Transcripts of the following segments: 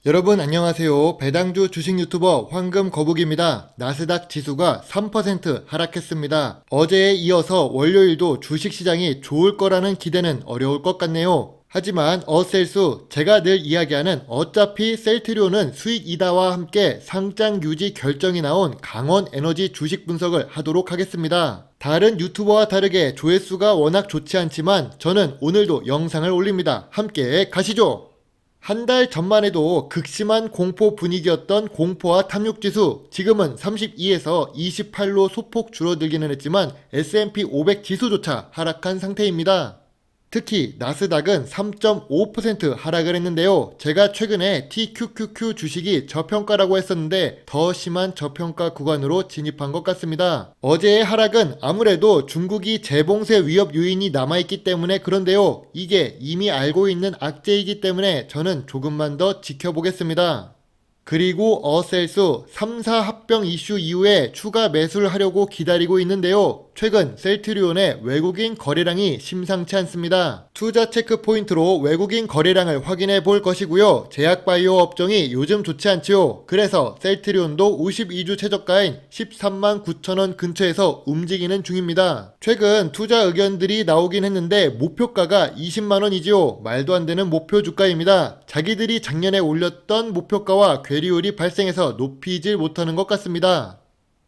여러분 안녕하세요. 배당주 주식 유튜버 황금거북입니다. 나스닥 지수가 3% 하락했습니다. 어제에 이어서 월요일도 주식시장이 좋을 거라는 기대는 어려울 것 같네요. 하지만 어셀수, 제가 늘 이야기하는 어차피 셀트리온은 수익이다와 함께 상장 유지 결정이 나온 강원에너지 주식 분석을 하도록 하겠습니다. 다른 유튜버와 다르게 조회수가 워낙 좋지 않지만 저는 오늘도 영상을 올립니다. 함께 가시죠. 한 달 전만 해도 극심한 공포 분위기였던 공포와 탐욕지수, 지금은 32에서 28로 소폭 줄어들기는 했지만 S&P 500 지수조차 하락한 상태입니다. 특히 나스닥은 3.5% 하락을 했는데요. 제가 최근에 TQQQ 주식이 저평가라고 했었는데 더 심한 저평가 구간으로 진입한 것 같습니다. 어제의 하락은 아무래도 중국이 재봉쇄 위협 요인이 남아있기 때문에 그런데요. 이게 이미 알고 있는 악재이기 때문에 저는 조금만 더 지켜보겠습니다. 그리고 어셀수 3사 합병 이슈 이후에 추가 매수를 하려고 기다리고 있는데요. 최근 셀트리온의 외국인 거래량이 심상치 않습니다. 투자 체크 포인트로 외국인 거래량을 확인해 볼 것이고요. 제약바이오 업종이 요즘 좋지 않지요. 그래서 셀트리온도 52주 최저가인 13만 9천원 근처에서 움직이는 중입니다. 최근 투자 의견들이 나오긴 했는데 목표가가 20만원이지요. 말도 안 되는 목표 주가입니다. 자기들이 작년에 올렸던 목표가와 괴리율이 발생해서 높이질 못하는 것 같습니다.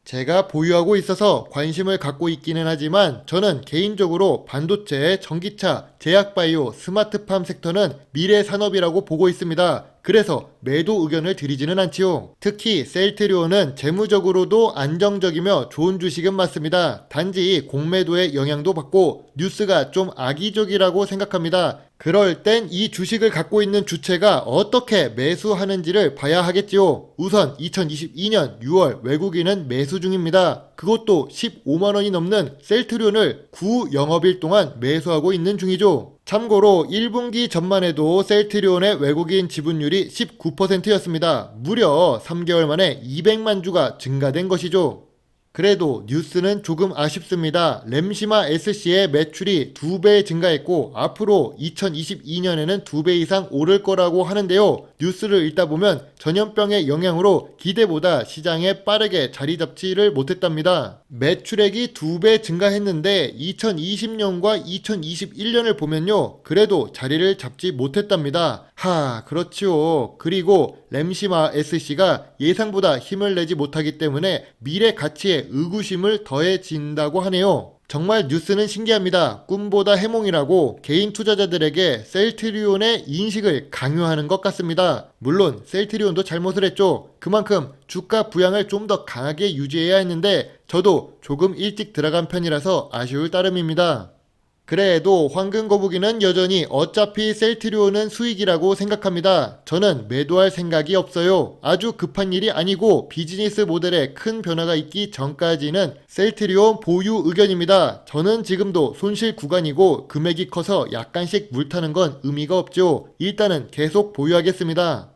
제가 보유하고 있어서 관심을 갖고 있기는 하지만 저는 개인적으로 반도체, 전기차, 제약바이오, 스마트팜 섹터는 미래 산업이라고 보고 있습니다. 그래서 매도 의견을 드리지는 않지요. 특히 셀트리온은 재무적으로도 안정적이며 좋은 주식은 맞습니다. 단지 공매도의 영향도 받고 뉴스가 좀 악의적이라고 생각합니다. 그럴 땐 이 주식을 갖고 있는 주체가 어떻게 매수하는지를 봐야 하겠지요. 우선 2022년 6월 외국인은 매수 중입니다. 그것도 15만원이 넘는 셀트리온을 9영업일 동안 매수하고 있는 중이죠. 참고로 1분기 전만 해도 셀트리온의 외국인 지분율이 19%였습니다. 무려 3개월 만에 200만 주가 증가된 것이죠. 그래도 뉴스는 조금 아쉽습니다. 램시마 SC의 매출이 2배 증가했고 앞으로 2022년에는 2배 이상 오를 거라고 하는데요. 뉴스를 읽다 보면 전염병의 영향으로 기대보다 시장에 빠르게 자리 잡지를 못했답니다. 매출액이 2배 증가했는데 2020년과 2021년을 보면요. 그래도 자리를 잡지 못했답니다. 그렇지요. 그리고 램시마 SC가 예상보다 힘을 내지 못하기 때문에 미래 가치에 의구심을 더해진다고 하네요. 정말 뉴스는 신기합니다. 꿈보다 해몽이라고 개인 투자자들에게 셀트리온의 인식을 강요하는 것 같습니다. 물론 셀트리온도 잘못을 했죠. 그만큼 주가 부양을 좀 더 강하게 유지해야 했는데 저도 조금 일찍 들어간 편이라서 아쉬울 따름입니다. 그래도 황금거북이는 여전히 어차피 셀트리온은 수익이라고 생각합니다. 저는 매도할 생각이 없어요. 아주 급한 일이 아니고 비즈니스 모델에 큰 변화가 있기 전까지는 셀트리온 보유 의견입니다. 저는 지금도 손실 구간이고 금액이 커서 약간씩 물타는 건 의미가 없죠. 일단은 계속 보유하겠습니다.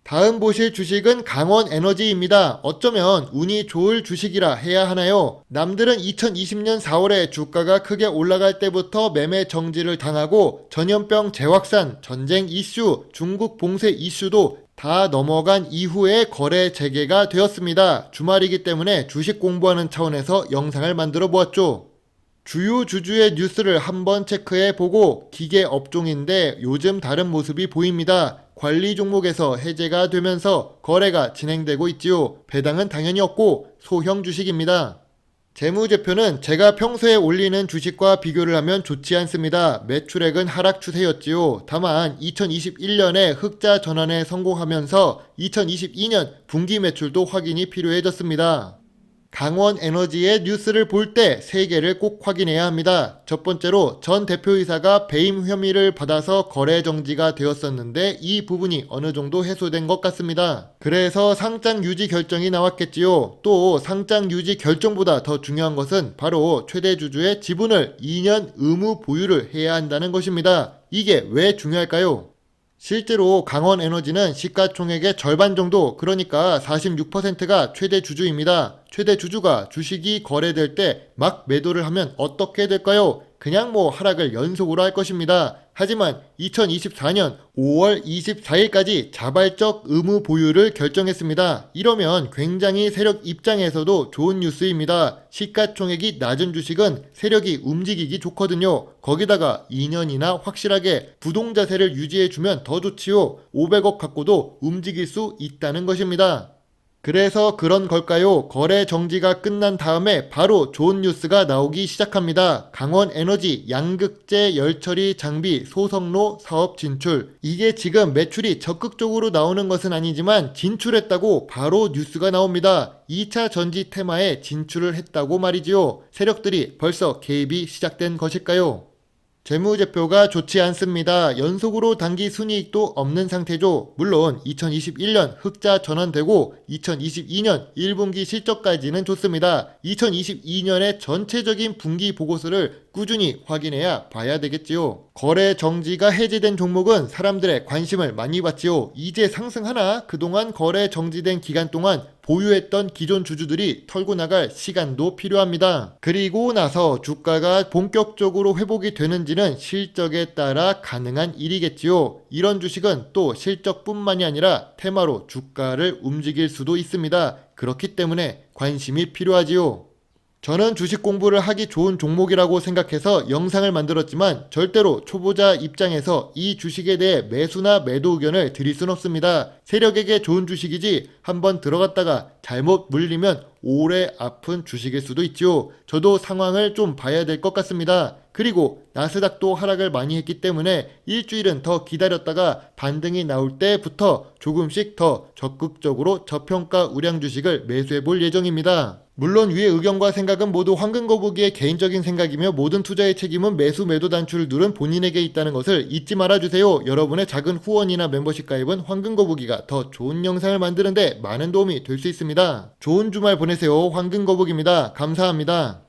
다음 보실 주식은 강원에너지입니다. 어쩌면 운이 좋을 주식이라 해야 하나요? 남들은 2020년 4월에 주가가 크게 올라갈 때부터 매매 정지를 당하고 전염병 재확산, 전쟁 이슈, 중국 봉쇄 이슈도 다 넘어간 이후에 거래 재개가 되었습니다. 주말이기 때문에 주식 공부하는 차원에서 영상을 만들어 보았죠. 주요 주주의 뉴스를 한번 체크해 보고 기계 업종인데 요즘 다른 모습이 보입니다. 관리 종목에서 해제가 되면서 거래가 진행되고 있지요. 배당은 당연히 없고 소형 주식입니다. 재무제표는 제가 평소에 올리는 주식과 비교를 하면 좋지 않습니다. 매출액은 하락 추세였지요. 다만 2021년에 흑자 전환에 성공하면서 2022년 분기 매출도 확인이 필요해졌습니다. 강원에너지의 뉴스를 볼 때 3개를 꼭 확인해야 합니다. 첫 번째로 전 대표이사가 배임 혐의를 받아서 거래 정지가 되었었는데 이 부분이 어느 정도 해소된 것 같습니다. 그래서 상장 유지 결정이 나왔겠지요. 또 상장 유지 결정보다 더 중요한 것은 바로 최대 주주의 지분을 2년 의무 보유를 해야 한다는 것입니다. 이게 왜 중요할까요? 실제로 강원에너지는 시가총액의 절반 정도, 그러니까 46%가 최대 주주입니다. 최대 주주가 주식이 거래될 때 막 매도를 하면 어떻게 될까요? 그냥 하락을 연속으로 할 것입니다. 하지만 2024년 5월 24일까지 자발적 의무 보유를 결정했습니다. 이러면 굉장히 세력 입장에서도 좋은 뉴스입니다. 시가총액이 낮은 주식은 세력이 움직이기 좋거든요. 거기다가 2년이나 확실하게 부동자세를 유지해주면 더 좋지요. 500억 갖고도 움직일 수 있다는 것입니다. 그래서 그런 걸까요? 거래 정지가 끝난 다음에 바로 좋은 뉴스가 나오기 시작합니다. 강원에너지 양극재 열처리 장비 소성로 사업 진출. 이게 지금 매출이 적극적으로 나오는 것은 아니지만 진출했다고 바로 뉴스가 나옵니다. 2차 전지 테마에 진출을 했다고 말이지요. 세력들이 벌써 개입이 시작된 것일까요? 재무제표가 좋지 않습니다. 연속으로 단기 순이익도 없는 상태죠. 물론 2021년 흑자 전환되고 2022년 1분기 실적까지는 좋습니다. 2022년의 전체적인 분기 보고서를 꾸준히 확인해야 봐야 되겠지요. 거래 정지가 해제된 종목은 사람들의 관심을 많이 받지요. 이제 상승하나? 그동안 거래 정지된 기간 동안 보유했던 기존 주주들이 털고 나갈 시간도 필요합니다. 그리고 나서 주가가 본격적으로 회복이 되는지는 실적에 따라 가능한 일이겠지요. 이런 주식은 또 실적뿐만이 아니라 테마로 주가를 움직일 수도 있습니다. 그렇기 때문에 관심이 필요하지요. 저는 주식 공부를 하기 좋은 종목이라고 생각해서 영상을 만들었지만 절대로 초보자 입장에서 이 주식에 대해 매수나 매도 의견을 드릴 순 없습니다. 세력에게 좋은 주식이지 한번 들어갔다가 잘못 물리면 오래 아픈 주식일 수도 있죠. 저도 상황을 좀 봐야 될 것 같습니다. 그리고 나스닥도 하락을 많이 했기 때문에 일주일은 더 기다렸다가 반등이 나올 때부터 조금씩 더 적극적으로 저평가 우량 주식을 매수해 볼 예정입니다. 물론 위의 의견과 생각은 모두 황금거북이의 개인적인 생각이며 모든 투자의 책임은 매수 매도 단추를 누른 본인에게 있다는 것을 잊지 말아주세요. 여러분의 작은 후원이나 멤버십 가입은 황금거북이가 더 좋은 영상을 만드는데 많은 도움이 될 수 있습니다. 좋은 주말 보내세요. 황금거북입니다. 감사합니다.